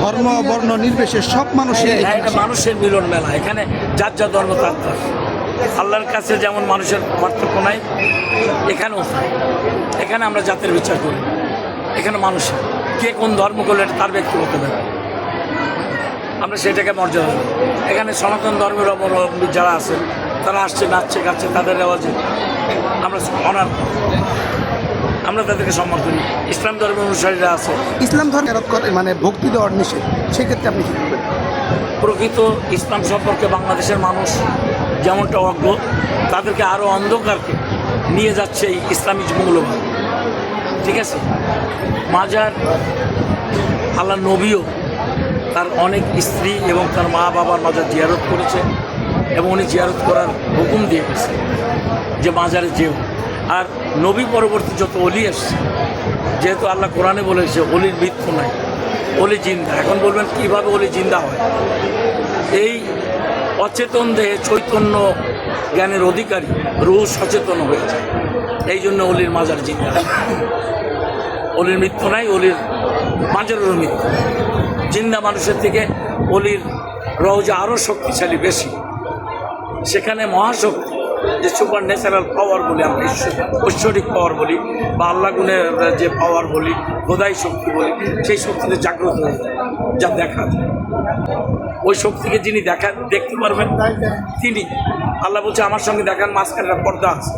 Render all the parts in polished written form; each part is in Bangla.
ধর্ম বর্ণ নির্বিশেষে সব মানুষের এটা মানুষের মিলন মেলা। এখানে যার যা ধর্ম তার তার। আল্লাহর কাছে যেমন মানুষের পার্থক্য নাই, এখানেও এখানে আমরা জাতের বিচার করি। এখানে মানুষের কে কোন ধর্ম করলে এটা তার ব্যক্তিগত ব্যাপার, আমরা সেটাকে মর্যাদা দিই। এখানে সনাতন ধর্মের অবলম্বী যারা আছে তারা আসছে, নাচছে, গাচ্ছে, তাদের রেওয়াজে আমরা অনার, আমরা তাদেরকে সম্মান করি। ইসলাম ধর্মের অনুসারীরা আছে, ইসলাম ধর্মের মানে ভক্তি দেওয়ার নিষেধ, সেক্ষেত্রে আপনি কী করবেন? প্রকৃত ইসলাম সম্পর্কে বাংলাদেশের মানুষ যেমনটা অজ্ঞ, তাদেরকে আরও অন্ধকারকে নিয়ে যাচ্ছে এই ইসলামী মৌলবাদ। ঠিক আছে, মাজার আল্লাহ নবীও তার অনেক স্ত্রী এবং তার মা বাবার মাজার জিয়ারত করেছে এবং উনি জিয়ারত করার হুকুম দিয়ে গেছে যে মাজারে যেও। আর নবী পরবর্তী যত অলি এসছে, যেহেতু আল্লাহ কোরআনে বলেছে অলির মৃত্যু নাই, অলি জিন্দা। এখন বলবেন কীভাবে অলি জিন্দা হয়? এই অচেতন দেহে চৈতন্য জ্ঞানের অধিকারী রুহ সচেতন হয়ে যায়, এই জন্য অলির মাজার জিন্দা। অলির মৃত্যু নাই, অলির মাজারেরও মৃত্যু। জিন্দা মানুষের থেকে অলির রওজা আরও শক্তিশালী, বেশি। সেখানে মহাশক্তি, যে সুপার ন্যাচারাল পাওয়ার বলি আমরা, ঐশ্বরিক পাওয়ার বলি, বা আল্লাহ গুণের যে পাওয়ার বলি, খোদাই শক্তি বলি, সেই শক্তিতে জাগ্রত হয়ে যায়, যা দেখা যায়। ওই শক্তিকে যিনি দেখতে পারবেন তিনি, আল্লাহ বলছে আমার সঙ্গে দেখার মাঝখানে একটা পর্দা আছে।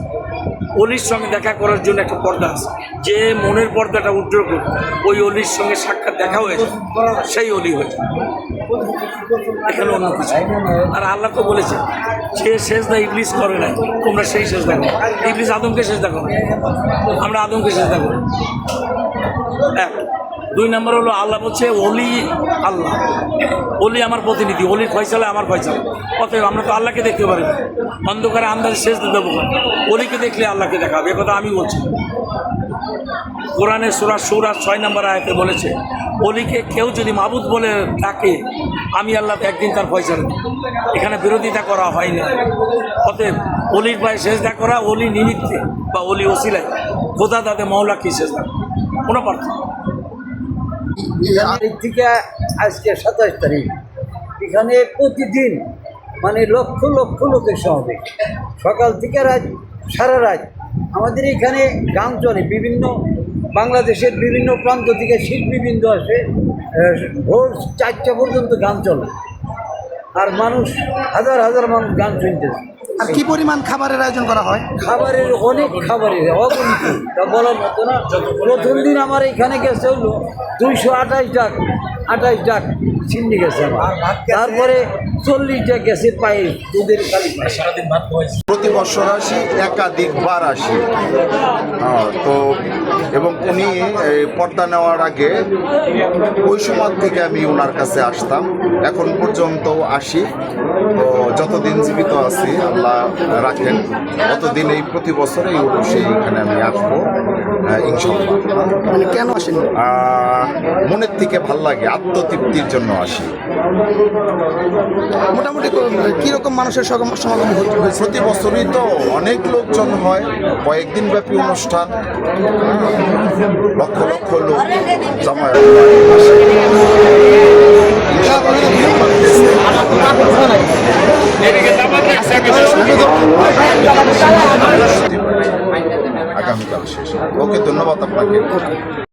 অলির সঙ্গে দেখা করার জন্য একটা পর্দা আছে, যে মনের পর্দাটা উজ্জ্বল করে ওই অলির সঙ্গে সাক্ষাৎ দেখা হয়েছে, সেই অলি হয়েছে। এখানে অন্য কিছু। আর আল্লাহ তো বলেছে যে সেজদা ইবলিস করে নাই, তোমরা সেই সেজদা করো। ইবলিস আদমকে সেজদা করো, আমরা আদমকে সেজদা করি। এক। দুই নম্বর হলো আল্লাহ বলছে অলি আল্লাহ, অলি আমার প্রতিনিধি, অলির ফয়সালা আমার ফয়সালা। অতএব আমরা তো আল্লাহকে দেখতে পারি না, অন্ধকারে আন্দাজে সেজদা দেবো না। অলিকে দেখলে আল্লাহকে দেখাবে, এ কথা আমি বলছি। কোরআনে সূরা শুরা 6 নম্বর আয়াতে বলেছে অলিকে কেউ যদি মাবুদ বলে ডাকে, আমি আল্লাহ একদিন তার ফয়সালা দিই। এখানে বিরোধিতা করা হয়নি। অতএব অলির পায়ে সেজদা করা অলি নিমিত্তে বা অলি ওসিলায়, খোদা দাদে মওলা কি সেজদা, কোনো পার্থক্য। তারিখ থেকে আজকে 27 তারিখ, এখানে প্রতিদিন মানে লক্ষ লক্ষ লোকের সমাবেশ, সকাল থেকে রাত, সারা রাত। আমাদের এখানে গান চলে, বিভিন্ন বাংলাদেশের বিভিন্ন প্রান্ত থেকে শিল্পীবৃন্দ আসে, ভোর 4টা পর্যন্ত গান চলে। আর মানুষ, হাজার হাজার মানুষ গান শুনতেছে। আর কি পরিমাণ খাবারের আয়োজন করা হয়? খাবারের অনেক খাবারের অগণিত, তা বলার মতো না। প্রথম দিন আমার এখানে গেছে হলো 228 ডাক চিন্নি গেছে আমার। তারপরে 40 ডাক গেছে পায়ে দুধের কালি। সারাদিন ভাত খাওয়াইছে। প্রতি বছর আসি, একাধিকবার আসি। তো এবং উনি পর্দা নেওয়ার আগে ওই সময় থেকে আমি ওনার কাছে আসতাম, এখন পর্যন্ত আসি। তো যতদিন জীবিত আছি আল্লাহ রাখেন, ততদিন এই প্রতি বছর এই উরুষে এখানে আমি আসবো ইনশাআল্লাহ। মানে কেন আসেন? মনের থেকে ভাল লাগে, আত্মতৃপ্তির জন্য আসি। মোটামুটি কীরকম মানুষের সমাগম হয়েছে? প্রতি বছরই তো অনেক লোকজন হয়, কয়েকদিন ব্যাপী অনুষ্ঠান, লক্ষ লক্ষ লোক জমায়েত আগামীকাল শেষ। ওকে, ধন্যবাদ আপনাকে।